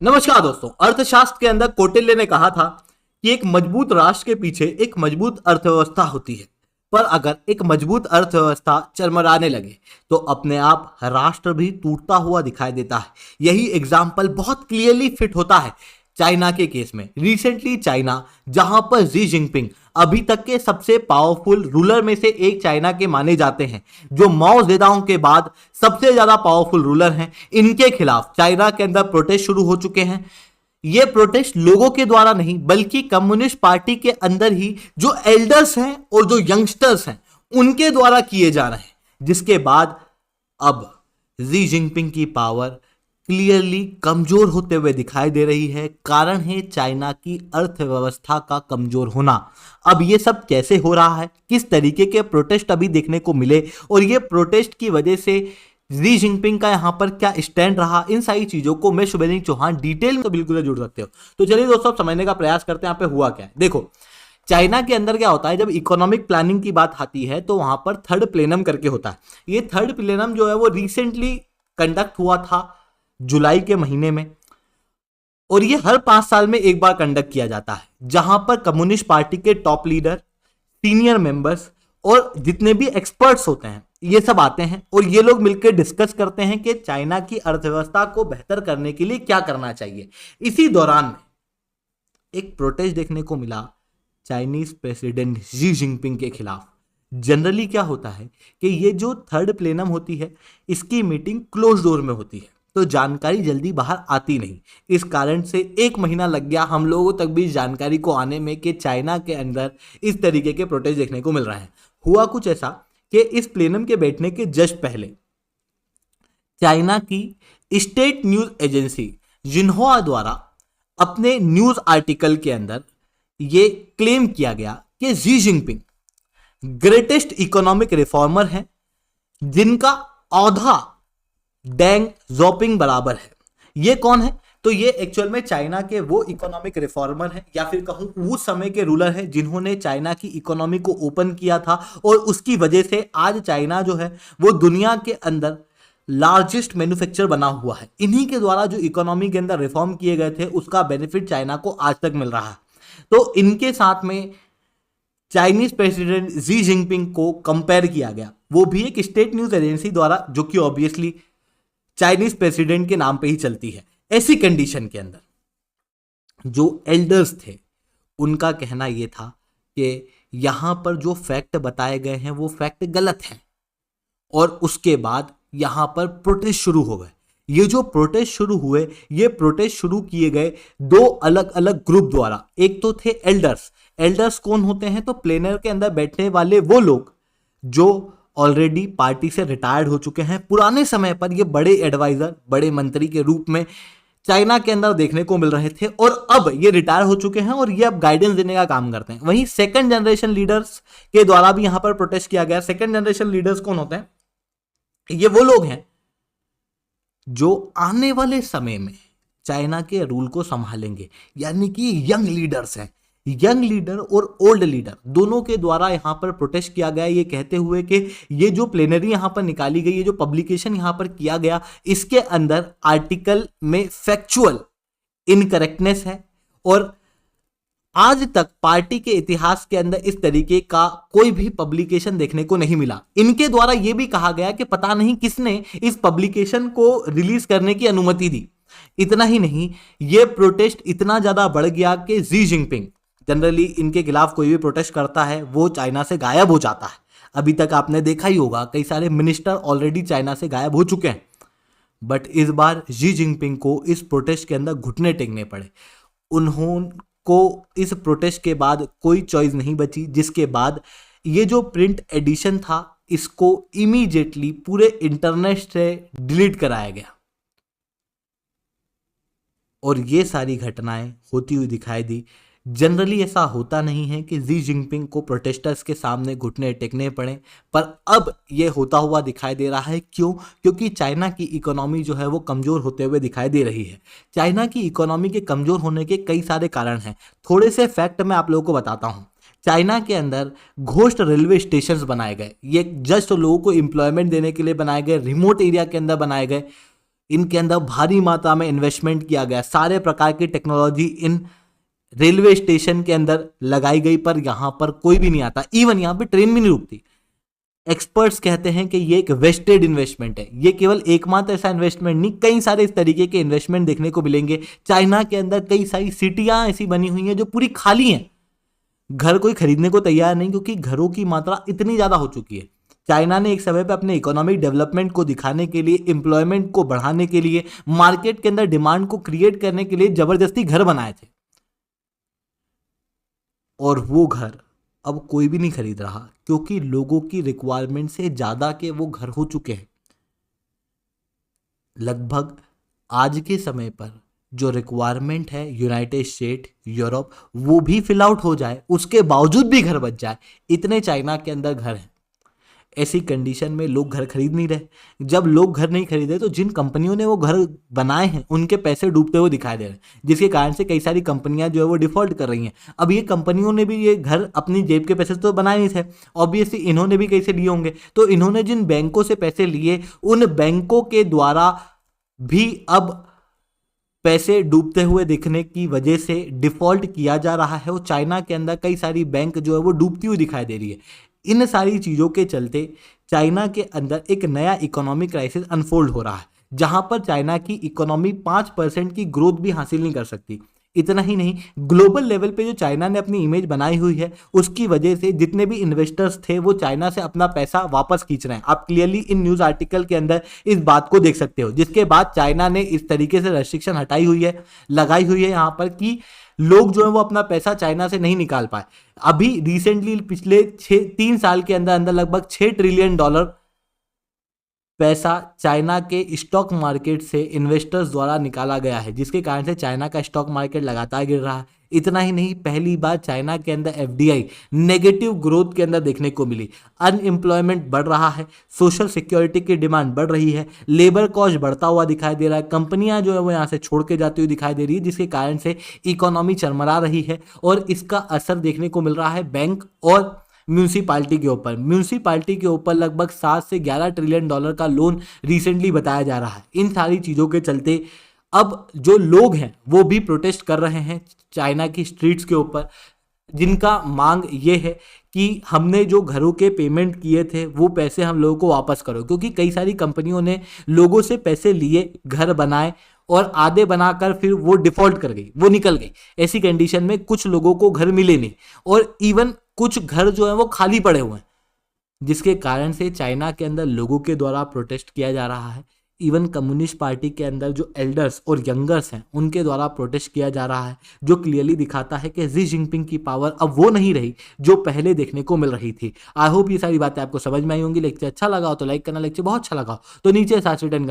नमस्कार दोस्तों। अर्थशास्त्र के अंदर कौटिल्य ने कहा था कि एक मजबूत राष्ट्र के पीछे एक मजबूत अर्थव्यवस्था होती है, पर अगर एक मजबूत अर्थव्यवस्था चरमराने लगे तो अपने आप राष्ट्र भी टूटता हुआ दिखाई देता है। यही एग्जाम्पल बहुत क्लियरली फिट होता है चाइना के केस में। रिसेंटली चाइना, जहां पर जी जिनपिंग अभी तक के सबसे पावरफुल रूलर में से एक चाइना के माने जाते हैं, जो माओ जेडाओ के बाद सबसे ज्यादा पावरफुल रूलर हैं, इनके खिलाफ चाइना के अंदर प्रोटेस्ट शुरू हो चुके हैं। ये प्रोटेस्ट लोगों के द्वारा नहीं बल्कि कम्युनिस्ट पार्टी के अंदर ही जो एल्डर्स हैं और जो यंगस्टर्स हैं उनके द्वारा किए जा रहे हैं, जिसके बाद अब जी जिनपिंग की पावर क्लियरली कमजोर होते हुए दिखाई दे रही है। कारण है चाइना की अर्थव्यवस्था का कमजोर होना। अब ये सब कैसे हो रहा है, किस तरीके के प्रोटेस्ट अभी देखने को मिले और ये प्रोटेस्ट की वजह से जी जिनपिंग का यहां पर क्या स्टैंड रहा, इन सारी चीजों को मैं शुभेंद्र चौहान डिटेल में तो बिल्कुल जुड़ सकते हो। तो चलिए दोस्तों, अब समझने का प्रयास करते हैं यहाँ पे हुआ क्या है। देखो, चाइना के अंदर क्या होता है, जब इकोनॉमिक प्लानिंग की बात आती है तो वहां पर थर्ड प्लेनम करके होता है। ये थर्ड प्लेनम जो है वो रिसेंटली कंडक्ट हुआ था जुलाई के महीने में, और ये हर 5 साल में एक बार कंडक्ट किया जाता है, जहां पर कम्युनिस्ट पार्टी के टॉप लीडर, सीनियर मेंबर्स और जितने भी एक्सपर्ट्स होते हैं ये सब आते हैं और ये लोग मिलकर डिस्कस करते हैं कि चाइना की अर्थव्यवस्था को बेहतर करने के लिए क्या करना चाहिए। इसी दौरान में एक प्रोटेस्ट देखने को मिला चाइनीज प्रेसिडेंट जी जिनपिंग के खिलाफ। जनरली क्या होता है कि ये जो थर्ड प्लेनम होती है इसकी मीटिंग क्लोज डोर में होती है, तो जानकारी जल्दी बाहर आती नहीं। इस कारण से 1 महीना लग गया हम लोगों तक भी इस जानकारी को आने में कि चाइना के अंदर इस तरीके के प्रोटेस्ट देखने को मिल रहे हैं। हुआ कुछ ऐसा कि इस प्लेनम के बैठने के जस्ट पहले चाइना की स्टेट न्यूज एजेंसी जिन्हुआ द्वारा अपने न्यूज आर्टिकल के अंदर ये क्लेम किया गया कि Xi Jinping greatest economic reformer हैं, जिनका औधा डेंग जोपिंग बराबर है। ये कौन है? तो ये एक्चुअल में चाइना के वो इकोनॉमिक रिफॉर्मर हैं, या फिर कहूं उस समय के रूलर हैं जिन्होंने चाइना की इकोनॉमी को ओपन किया था, और उसकी वजह से आज चाइना जो है वो दुनिया के अंदर लार्जेस्ट मैन्युफैक्चर बना हुआ है। इन्हीं के द्वारा जो इकोनॉमी के अंदर रिफॉर्म किए गए थे उसका बेनिफिट चाइना को आज तक मिल रहा है। तो इनके साथ में चाइनीज प्रेसिडेंट जी जिनपिंग को कंपेयर किया गया, वो भी एक स्टेट न्यूज एजेंसी द्वारा, जो कि ऑब्वियसली चाइनीज प्रेसिडेंट के नाम पे ही चलती है। ऐसी कंडीशन के अंदर जो एल्डर्स थे उनका कहना यह था कि यहां पर जो फैक्ट बताए गए हैं वो फैक्ट गलत हैं, और उसके बाद यहां पर प्रोटेस्ट शुरू हो गए। ये जो प्रोटेस्ट शुरू हुए, ये प्रोटेस्ट शुरू किए गए दो अलग अलग ग्रुप द्वारा। एक तो थे एल्डर्स। एल्डर्स कौन होते हैं? तो प्लेनर के अंदर बैठने वाले वो लोग जो ऑलरेडी पार्टी से रिटायर्ड हो चुके हैं। पुराने समय पर ये बड़े एडवाइजर, बड़े मंत्री के रूप में चाइना के अंदर देखने को मिल रहे थे, और अब ये रिटायर हो चुके हैं और ये अब गाइडेंस देने का काम करते हैं। वहीं सेकंड जनरेशन लीडर्स के द्वारा भी यहां पर प्रोटेस्ट किया गया। सेकंड जनरेशन लीडर्स कौन होते हैं? ये वो लोग हैं जो आने वाले समय में चाइना के रूल को संभालेंगे, यानी कि यंग लीडर्स हैं। यंग लीडर और ओल्ड लीडर दोनों के द्वारा यहां पर प्रोटेस्ट किया गया, ये कहते हुए कि ये जो प्लेनरी यहां पर निकाली गई, ये जो पब्लिकेशन यहां पर किया गया, इसके अंदर आर्टिकल में फैक्चुअल इनकरेक्टनेस है, और आज तक पार्टी के इतिहास के अंदर इस तरीके का कोई भी पब्लिकेशन देखने को नहीं मिला। इनके द्वारा यह भी कहा गया कि पता नहीं किसने इस पब्लिकेशन को रिलीज करने की अनुमति दी। इतना ही नहीं, यह प्रोटेस्ट इतना ज्यादा बढ़ गया कि जी जिनपिंग, जनरली इनके खिलाफ कोई भी प्रोटेस्ट करता है वो चाइना से गायब हो जाता है। अभी तक आपने देखा ही होगा कई सारे मिनिस्टर ऑलरेडी चाइना से गायब हो चुके हैं, बट इस बार जी जिनपिंग को इस प्रोटेस्ट के अंदर घुटने टेकने पड़े। उन्होंने इस प्रोटेस्ट के बाद कोई चॉइस नहीं बची, जिसके बाद ये जो प्रिंट एडिशन था इसको इमीडिएटली पूरे इंटरनेट से डिलीट कराया गया, और ये सारी घटनाएं होती हुई दिखाई दी। जनरली ऐसा होता नहीं है कि जी जिनपिंग को प्रोटेस्टर्स के सामने घुटने टेकने पड़े, पर अब ये होता हुआ दिखाई दे रहा है। क्यों? क्योंकि चाइना की इकोनॉमी जो है वो कमज़ोर होते हुए दिखाई दे रही है। चाइना की इकोनॉमी के कमज़ोर होने के कई सारे कारण हैं। थोड़े से फैक्ट मैं आप लोगों को बताता हूँ। चाइना के अंदर घोस्ट रेलवे स्टेशंस बनाए गए, ये जस्ट लोगों को एम्प्लॉयमेंट देने के लिए बनाए गए, रिमोट एरिया के अंदर बनाए गए। इनके अंदर भारी मात्रा में इन्वेस्टमेंट किया गया, सारे प्रकार की टेक्नोलॉजी इन रेलवे स्टेशन के अंदर लगाई गई, पर यहाँ पर कोई भी नहीं आता, इवन यहाँ पे ट्रेन भी नहीं रुकती। एक्सपर्ट्स कहते हैं कि ये एक वेस्टेड इन्वेस्टमेंट है। ये केवल एकमात्र ऐसा इन्वेस्टमेंट नहीं, कई सारे इस तरीके के इन्वेस्टमेंट देखने को मिलेंगे। चाइना के अंदर कई सारी सिटियां ऐसी बनी हुई हैं जो पूरी खाली हैं, घर कोई खरीदने को तैयार नहीं, क्योंकि घरों की मात्रा इतनी ज़्यादा हो चुकी है। चाइना ने एक समय पे अपने इकोनॉमिक डेवलपमेंट को दिखाने के लिए, एम्प्लॉयमेंट को बढ़ाने के लिए, मार्केट के अंदर डिमांड को क्रिएट करने के लिए जबरदस्ती घर बनाए थे, और वो घर अब कोई भी नहीं खरीद रहा, क्योंकि लोगों की रिक्वायरमेंट से ज़्यादा के वो घर हो चुके हैं। लगभग आज के समय पर जो रिक्वायरमेंट है यूनाइटेड स्टेट, यूरोप, वो भी फिल आउट हो जाए, उसके बावजूद भी घर बच जाए, इतने चाइना के अंदर घर हैं। ऐसी कंडीशन में लोग घर खरीद नहीं रहे। जब लोग घर नहीं खरीदे तो जिन कंपनियों ने वो घर बनाए हैं उनके पैसे डूबते हुए दिखाई दे रहे हैं, जिसके कारण से कई सारी कंपनियां जो है वो डिफॉल्ट कर रही हैं। अब ये कंपनियों ने भी ये घर अपनी जेब के पैसे तो बनाए नहीं थे, ऑब्वियसली इन्होंने भी कैसे लिए होंगे, तो इन्होंने जिन बैंकों से पैसे लिए उन बैंकों के द्वारा भी अब पैसे डूबते हुए दिखने की वजह से डिफॉल्ट किया जा रहा है। और चाइना के अंदर कई सारी बैंक जो है वो डूबती हुई दिखाई दे रही है। इन सारी चीज़ों के चलते चाइना के अंदर एक नया इकोनॉमिक क्राइसिस अनफोल्ड हो रहा है, जहां पर चाइना की इकोनॉमी 5% की ग्रोथ भी हासिल नहीं कर सकती। इतना ही नहीं, ग्लोबल लेवल पे जो चाइना ने अपनी इमेज बनाई हुई है, उसकी वजह से जितने भी इन्वेस्टर्स थे वो चाइना से अपना पैसा वापस खींच रहे हैं। आप क्लियरली इन न्यूज़ आर्टिकल के अंदर इस बात को देख सकते हो, जिसके बाद चाइना ने इस तरीके से रेस्ट्रिक्शन हटाई हुई है, लगाई हुई है यहाँ पर, कि लोग जो है वो अपना पैसा चाइना से नहीं निकाल पाए। अभी रिसेंटली पिछले 3 साल के अंदर अंदर लगभग $6 ट्रिलियन पैसा चाइना के स्टॉक मार्केट से इन्वेस्टर्स द्वारा निकाला गया है, जिसके कारण से चाइना का स्टॉक मार्केट लगातार गिर रहा है। इतना ही नहीं, पहली बार चाइना के अंदर एफडीआई नेगेटिव ग्रोथ के अंदर देखने को मिली। अनएम्प्लॉयमेंट बढ़ रहा है, सोशल सिक्योरिटी की डिमांड बढ़ रही है, लेबर कॉस्ट बढ़ता हुआ दिखाई दे रहा है, कंपनियां जो है वो यहाँ से छोड़ के जाती हुई दिखाई दे रही है, जिसके कारण से इकोनॉमी चरमरा रही है। और इसका असर देखने को मिल रहा है बैंक और म्यूनिसिपालिटी के ऊपर। म्यूनिसिपालिटी के ऊपर लगभग 7 से 11 ट्रिलियन डॉलर का लोन रिसेंटली बताया जा रहा है। इन सारी चीज़ों के चलते अब जो लोग हैं वो भी प्रोटेस्ट कर रहे हैं चाइना की स्ट्रीट्स के ऊपर, जिनका मांग ये है कि हमने जो घरों के पेमेंट किए थे वो पैसे हम लोगों को वापस करो, क्योंकि कई सारी कंपनियों ने लोगों से पैसे लिए, घर बनाए और आधे बनाकर फिर वो डिफॉल्ट कर गई, वो निकल गई। ऐसी कंडीशन में कुछ लोगों को घर मिले नहीं, और इवन कुछ घर जो है वो खाली पड़े हुए हैं, जिसके कारण से चाइना के अंदर लोगों के द्वारा प्रोटेस्ट किया जा रहा है। इवन कम्युनिस्ट पार्टी के अंदर जो एल्डर्स और यंगर्स हैं उनके द्वारा प्रोटेस्ट किया जा रहा है, जो क्लियरली दिखाता है कि शी जिनपिंग की पावर अब वो नहीं रही जो पहले देखने को मिल रही थी। आई होप ये सारी बातें आपको समझ में आई होंगी। लेक्चर अच्छा लगा हो तो लाइक करना, लेक्चर बहुत अच्छा लगा हो तो नीचे 7 रिटर्न